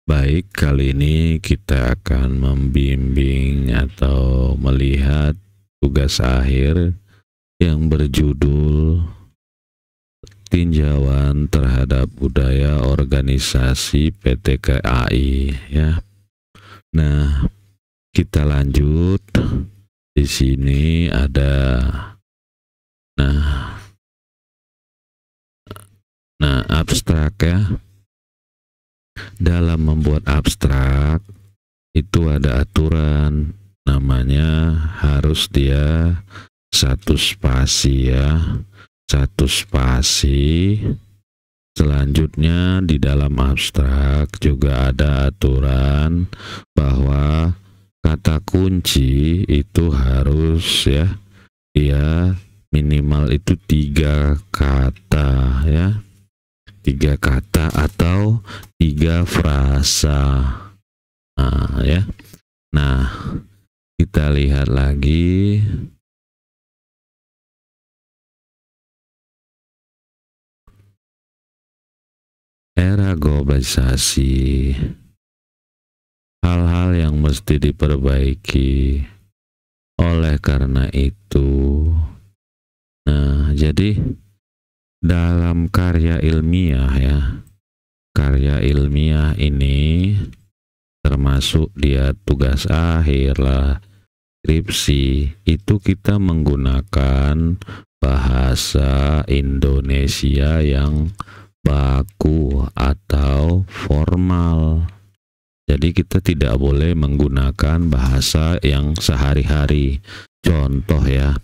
Baik, kali ini kita akan membimbing atau melihat tugas akhir yang berjudul Tinjauan terhadap Budaya Organisasi PT KAI ya. Nah, kita lanjut. Di sini ada abstrak ya. Dalam membuat abstrak itu ada aturan, namanya harus dia satu spasi ya, satu spasi. Selanjutnya di dalam abstrak juga ada aturan bahwa kata kunci itu harus ya, dia minimal itu 3 kata ya, 3 kata atau 3 frasa. Ya. Nah, kita lihat lagi. Era globalisasi, hal-hal yang mesti diperbaiki. Oleh karena itu, jadi dalam karya ilmiah ya, karya ilmiah ini termasuk dia tugas akhir lah, skripsi, itu kita menggunakan bahasa Indonesia yang baku atau formal. Jadi kita tidak boleh menggunakan bahasa yang sehari-hari. Contoh ya,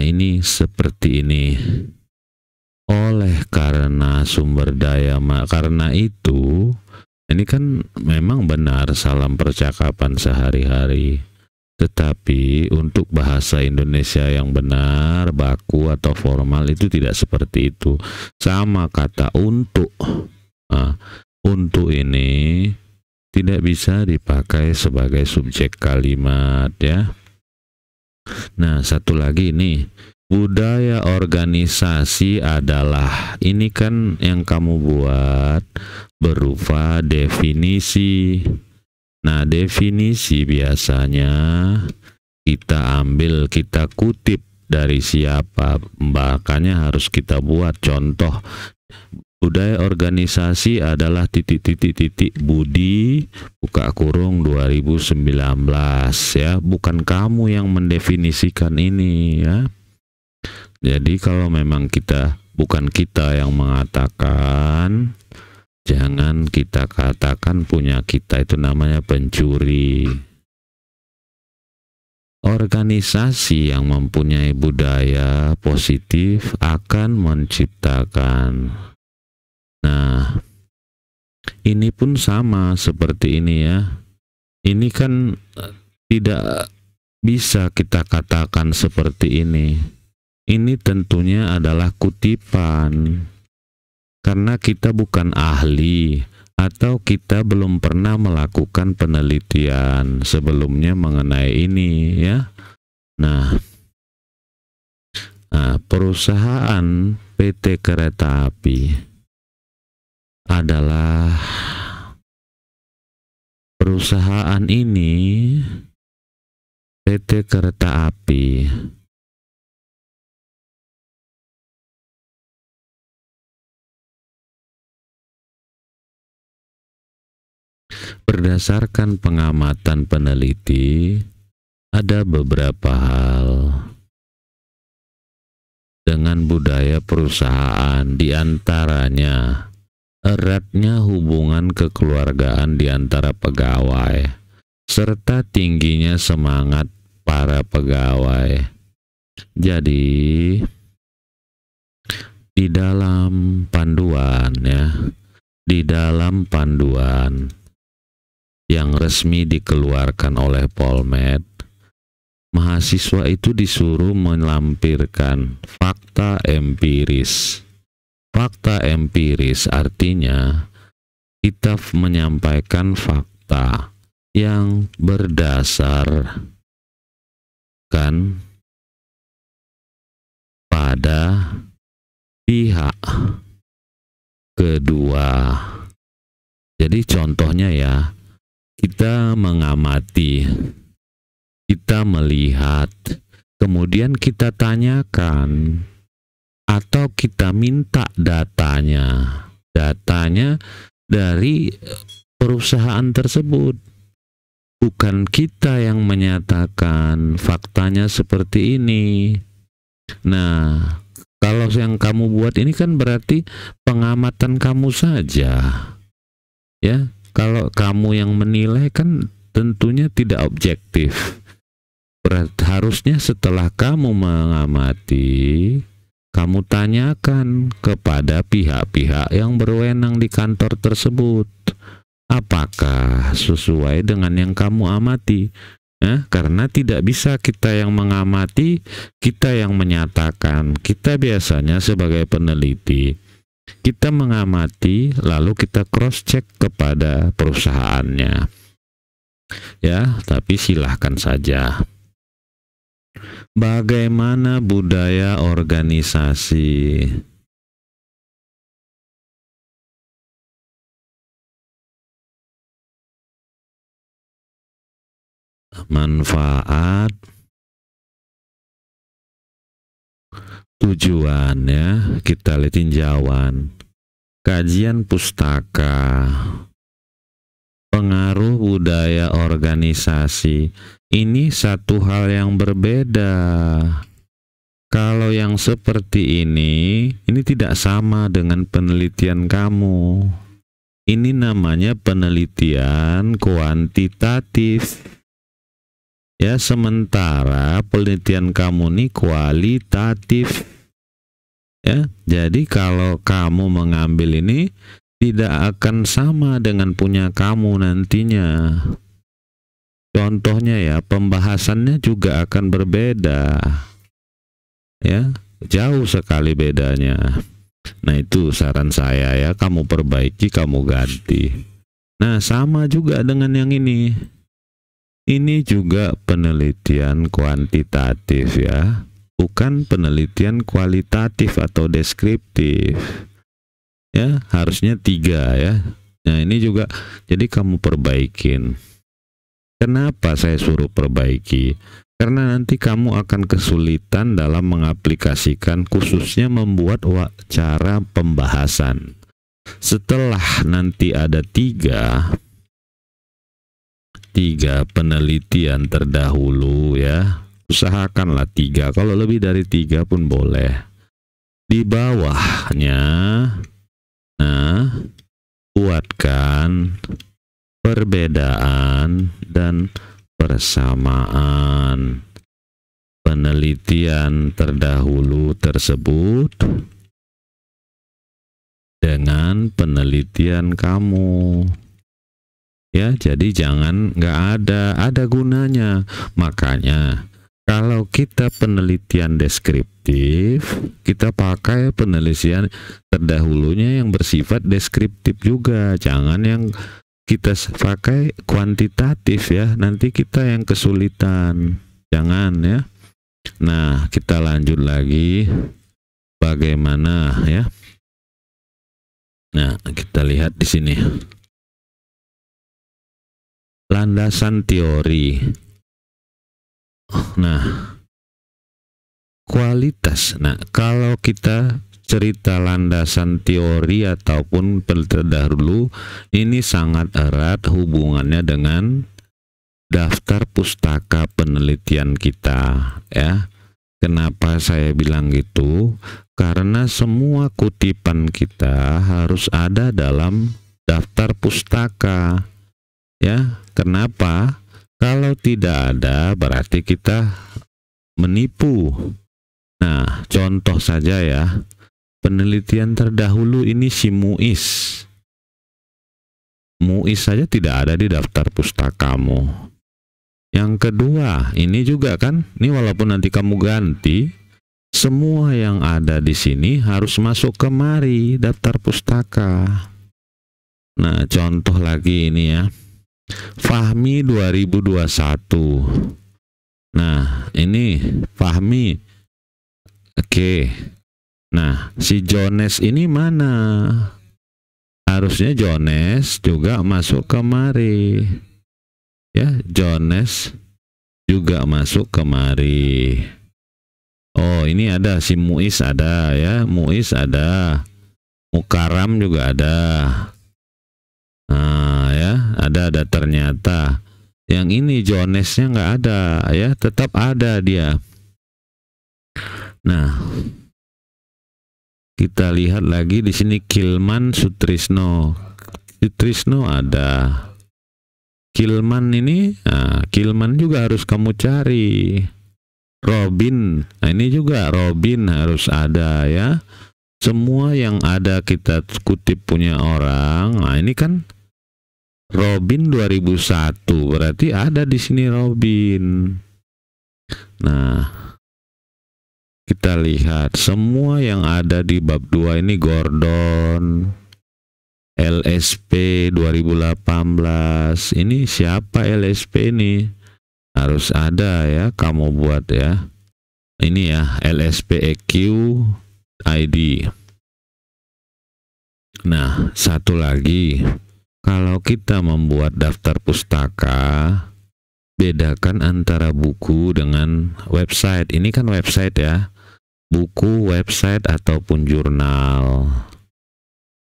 ini seperti ini. Oleh karena sumber daya, karena itu, ini kan memang benar salam percakapan sehari-hari. Tetapi untuk bahasa Indonesia yang benar, baku atau formal itu tidak seperti itu. Sama kata untuk. Untuk ini tidak bisa dipakai sebagai subjek kalimat ya. Nah, satu lagi nih. Budaya organisasi adalah, ini kan yang kamu buat berupa definisi. Nah, definisi biasanya kita ambil, kita kutip dari siapa, makanya harus kita buat contoh. Budaya organisasi adalah titik-titik Budi buka kurung 2019 ya, bukan kamu yang mendefinisikan ini ya. Jadi kalau memang bukan kita yang mengatakan, jangan kita katakan punya kita, itu namanya pencuri. Organisasi yang mempunyai budaya positif akan menciptakan. Nah, ini pun sama seperti ini ya. Ini kan tidak bisa kita katakan seperti ini. Ini tentunya adalah kutipan, karena kita bukan ahli atau kita belum pernah melakukan penelitian sebelumnya mengenai ini ya. Nah, perusahaan PT Kereta Api adalah perusahaan ini, PT Kereta Api berdasarkan pengamatan peneliti, ada beberapa hal dengan budaya perusahaan, diantaranya eratnya hubungan kekeluargaan di antara pegawai, serta tingginya semangat para pegawai. Jadi, di dalam panduan ya, di dalam panduan yang resmi dikeluarkan oleh Polmed, mahasiswa itu disuruh melampirkan fakta empiris. Fakta empiris artinya kita menyampaikan fakta yang berdasarkan pada pihak kedua Jadi contohnya ya, kita mengamati, kita melihat, kemudian kita tanyakan, atau kita minta datanya dari perusahaan tersebut. Bukan kita yang menyatakan faktanya seperti ini. Nah, kalau yang kamu buat ini kan berarti pengamatan kamu saja. Ya, kalau kamu yang menilai kan tentunya tidak objektif. Harusnya setelah kamu mengamati, kamu tanyakan kepada pihak-pihak yang berwenang di kantor tersebut, apakah sesuai dengan yang kamu amati. Karena tidak bisa kita yang mengamati, kita yang menyatakan. Kita biasanya sebagai peneliti, kita mengamati lalu kita cross check kepada perusahaannya. Ya, tapi silahkan saja. Bagaimana budaya organisasi? Manfaat, tujuan ya, kita lihat tinjauan. Kajian pustaka, pengaruh budaya organisasi. Ini satu hal yang berbeda. Kalau yang seperti ini tidak sama dengan penelitian kamu. Ini namanya penelitian kuantitatif. Ya, sementara penelitian kamu ini kualitatif. Ya, jadi kalau kamu mengambil ini tidak akan sama dengan punya kamu nantinya. Contohnya ya, pembahasannya juga akan berbeda. Ya, jauh sekali bedanya. Nah, itu saran saya ya, kamu perbaiki, kamu ganti. Nah, sama juga dengan yang ini. Ini juga penelitian kuantitatif ya, bukan penelitian kualitatif atau deskriptif. Ya, harusnya 3 ya. Nah, ini juga, jadi kamu perbaikin. Kenapa saya suruh perbaiki? Karena nanti kamu akan kesulitan dalam mengaplikasikan, khususnya membuat cara pembahasan. Setelah nanti ada tiga penelitian terdahulu ya, usahakanlah 3. Kalau lebih dari 3 pun boleh. Di bawahnya, nah, buatkan perbedaan dan persamaan penelitian terdahulu tersebut dengan penelitian kamu. Ya, jadi jangan nggak ada gunanya. Makanya kalau kita penelitian deskriptif, kita pakai penelitian terdahulunya yang bersifat deskriptif juga. Jangan yang kita pakai kuantitatif ya, nanti kita yang kesulitan. Jangan ya. Nah, kita lanjut lagi. Bagaimana ya? Nah, kita lihat di sini. Landasan teori. Nah, kualitas. Nah, kalau kita cerita landasan teori ataupun terdahulu, ini sangat erat hubungannya dengan daftar pustaka penelitian kita ya. Kenapa saya bilang gitu? Karena semua kutipan kita harus ada dalam daftar pustaka ya. Kenapa? Kalau tidak ada berarti kita menipu. Nah, contoh saja ya. Penelitian terdahulu ini si Muis. Muis saja tidak ada di daftar pustakamu. Yang kedua, ini juga kan, ini walaupun nanti kamu ganti, semua yang ada di sini harus masuk kemari daftar pustaka. Nah, contoh lagi ini ya. Fahmi 2021. Nah, ini Fahmi. Oke. Nah, si Jones ini mana? Harusnya Jones juga masuk kemari. Ya, Jones juga masuk kemari. Oh, ini ada si Muiz ada ya, Muiz ada. Mukaram juga ada. Nah, ya, ada ternyata. Yang ini Jonesnya nggak ada ya, tetap ada dia. Nah, kita lihat lagi di sini Kilman Sutrisno. Sutrisno ada. Kilman ini, nah, Kilman juga harus kamu cari. Robin, nah ini juga Robin harus ada ya. Semua yang ada kita kutip punya orang. Nah, ini kan Robin 2001, berarti ada di sini Robin. Nah, kita lihat semua yang ada di bab 2 ini Gordon, LSP 2018. Ini siapa LSP ini? Harus ada ya, kamu buat ya. Ini ya, LSP EQ ID. Nah, satu lagi. Kalau kita membuat daftar pustaka, bedakan antara buku dengan website. Ini kan website ya. Buku, website, ataupun jurnal.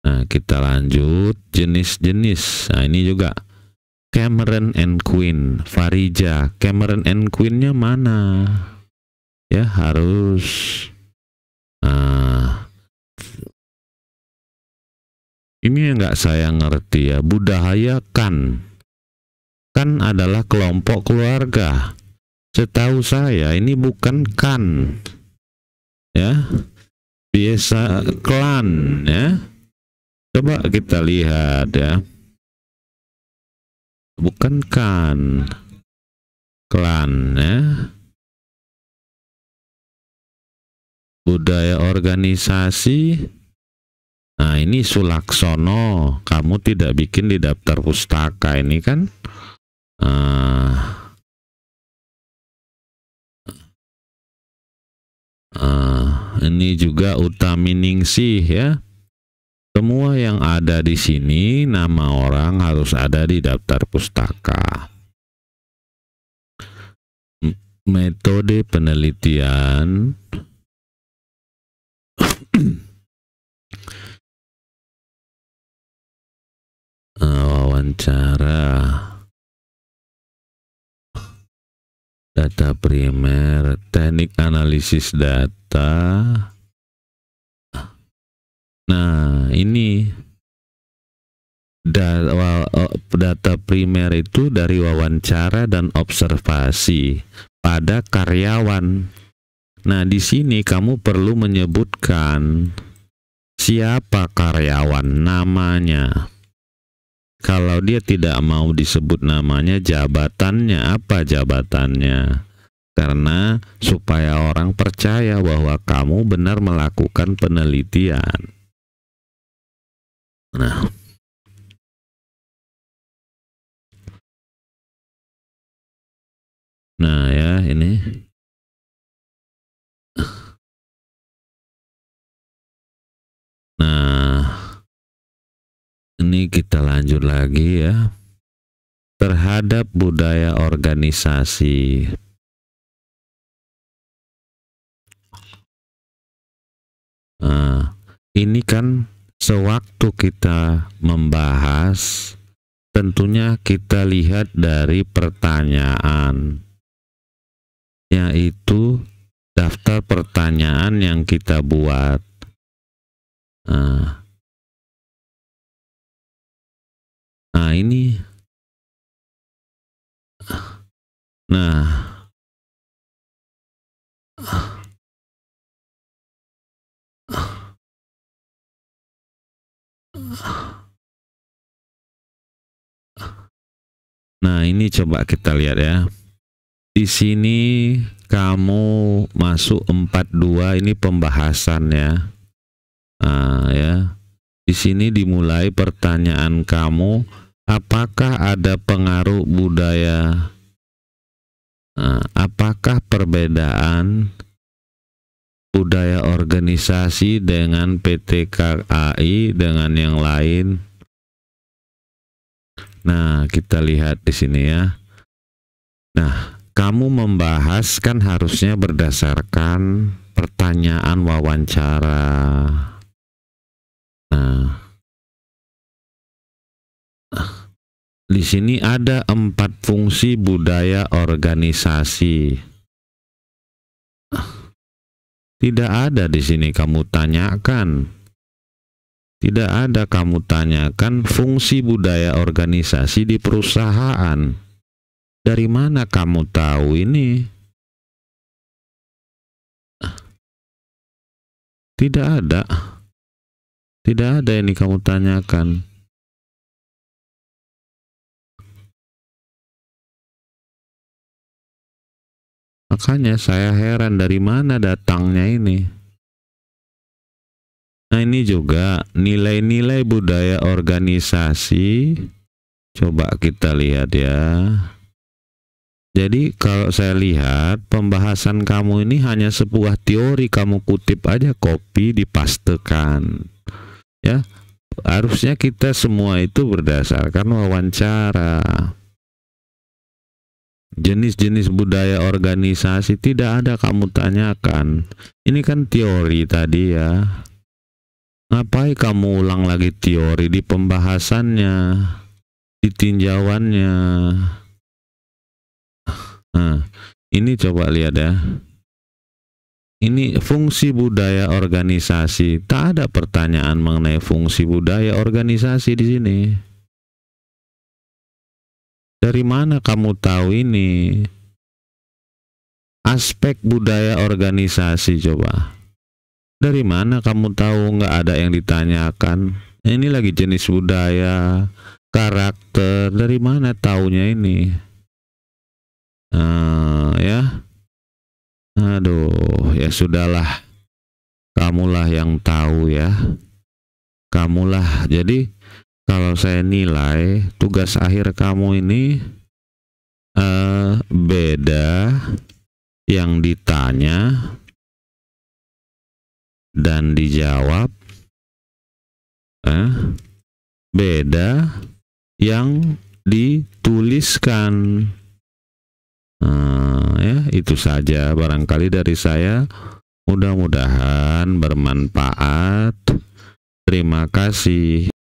Nah, kita lanjut jenis-jenis. Nah, ini juga Cameron and Queen, Farija. Cameron and Queen-nya mana? Ya, harus ini nggak saya ngerti ya. Budaya kan adalah kelompok keluarga. Setahu saya ini bukan kan. Ya, biasa klan ya. Coba kita lihat ya, bukan kan, klan ya. Budaya organisasi. Nah, ini Sulaksono, kamu tidak bikin di daftar pustaka ini kan. Ini juga Utaminingsih ya. Semua yang ada di sini nama orang harus ada di daftar pustaka. Metode penelitian. Wawancara. Data primer, teknik analisis data. Nah, ini data primer itu dari wawancara dan observasi pada karyawan. Nah, di sini kamu perlu menyebutkan siapa karyawan, namanya. Kalau dia tidak mau disebut namanya, jabatannya apa jabatannya? Karena supaya orang percaya bahwa kamu benar melakukan penelitian. Nah ya, ini. Nah, ini kita lanjut lagi ya. Terhadap budaya organisasi. Nah, ini kan sewaktu kita membahas, tentunya kita lihat dari pertanyaan, yaitu daftar pertanyaan yang kita buat. Nah, ini. Nah, ini coba kita lihat ya. Di sini kamu masuk 42, ini pembahasan ya. Ya. Di sini dimulai pertanyaan kamu, apakah ada pengaruh budaya? Apakah perbedaan budaya organisasi dengan PT KAI dengan yang lain. Nah, kita lihat di sini ya. Nah, kamu membahas kan harusnya berdasarkan pertanyaan wawancara. Nah, di sini ada 4 fungsi budaya organisasi. Tidak ada di sini kamu tanyakan. Tidak ada kamu tanyakan fungsi budaya organisasi di perusahaan. Dari mana kamu tahu ini? Tidak ada. Tidak ada yang kamu tanyakan. Makanya saya heran dari mana datangnya ini. Nah, ini juga nilai-nilai budaya organisasi. Coba kita lihat ya. Jadi kalau saya lihat pembahasan kamu ini hanya sebuah teori, kamu kutip aja, copy, dipastekan. Ya, harusnya kita semua itu berdasarkan wawancara. Jenis-jenis budaya organisasi tidak ada kamu tanyakan. Ini kan teori tadi ya. Ngapain kamu ulang lagi teori di pembahasannya, di tinjauannya? Nah, ini coba lihat ya. Ini fungsi budaya organisasi. Tak ada pertanyaan mengenai fungsi budaya organisasi di sini. Dari mana kamu tahu ini? Aspek budaya organisasi coba. Dari mana kamu tahu? Nggak ada yang ditanyakan. Ini lagi jenis budaya, karakter. Dari mana taunya ini? Ya. Aduh, ya sudahlah. Kamulah yang tahu ya. Kamulah. Jadi kalau saya nilai tugas akhir kamu ini beda yang ditanya dan dijawab, beda yang dituliskan. Ya, itu saja barangkali dari saya. Mudah-mudahan bermanfaat. Terima kasih.